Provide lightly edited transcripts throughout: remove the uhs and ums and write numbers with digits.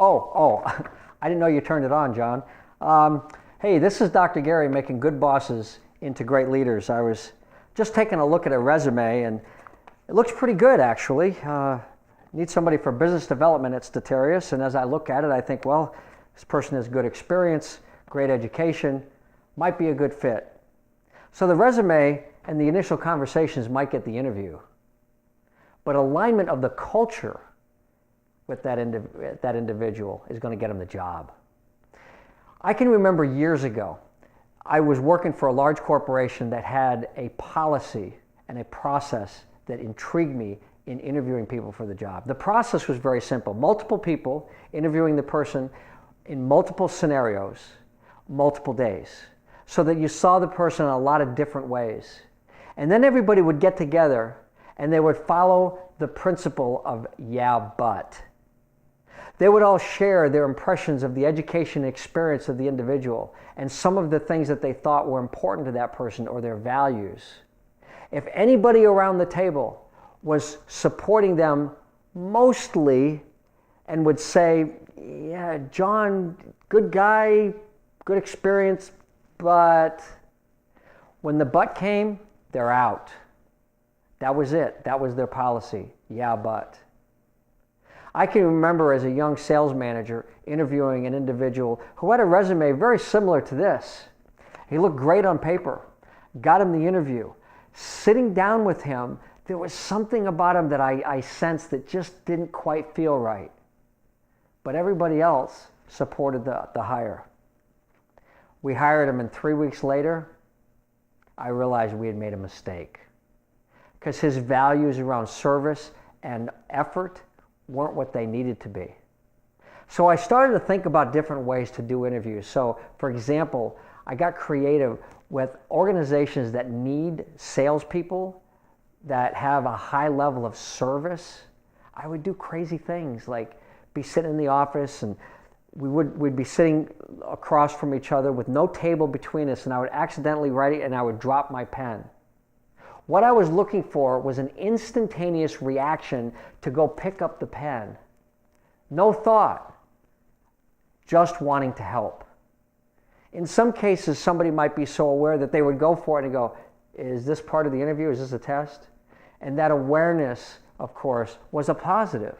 Oh, I didn't know you turned it on, John. Hey, this is Dr. Gary making good bosses into great leaders. I was just taking a look at a resume, and it looks pretty good, actually. Need somebody for business development at Statarius, and as I look at it, I think, well, this person has good experience, great education, might be a good fit. So the resume and the initial conversations might get the interview, but alignment of the culture with that individual is going to get them the job. I can remember years ago, I was working for a large corporation that had a policy and a process that intrigued me in interviewing people for the job. The process was very simple. Multiple people interviewing the person in multiple scenarios, multiple days, so that you saw the person in a lot of different ways. And then everybody would get together and they would follow the principle of yeah, but. They would all share their impressions of the education and experience of the individual and some of the things that they thought were important to that person or their values. If anybody around the table was supporting them mostly and would say, yeah, John, good guy, good experience, but when the but came, they're out. That was it. That was their policy. Yeah, but. I can remember as a young sales manager interviewing an individual who had a resume very similar to this. He looked great on paper, got him the interview. Sitting down with him, there was something about him that I sensed that just didn't quite feel right. But everybody else supported the hire. We hired him, and 3 weeks later, I realized we had made a mistake. Because his values around service and effort weren't what they needed to be. So I started to think about different ways to do interviews. So, for example, I got creative with organizations that need salespeople that have a high level of service. I would do crazy things like be sitting in the office and we'd be sitting across from each other with no table between us, and I would accidentally write it and I would drop my pen. What I was looking for was an instantaneous reaction to go pick up the pen. No thought, just wanting to help. In some cases, somebody might be so aware that they would go for it and go, is this part of the interview? Is this a test? And that awareness, of course, was a positive.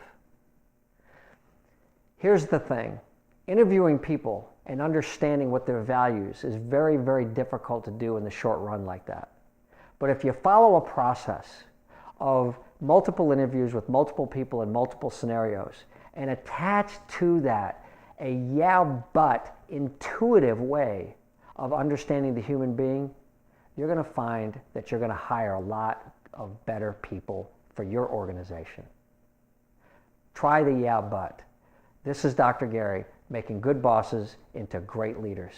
Here's the thing. Interviewing people and understanding what their values is very, very difficult to do in the short run like that. But if you follow a process of multiple interviews with multiple people in multiple scenarios and attach to that a yeah, but intuitive way of understanding the human being, you're going to find that you're going to hire a lot of better people for your organization. Try the yeah, but. This is Dr. Gary making good bosses into great leaders.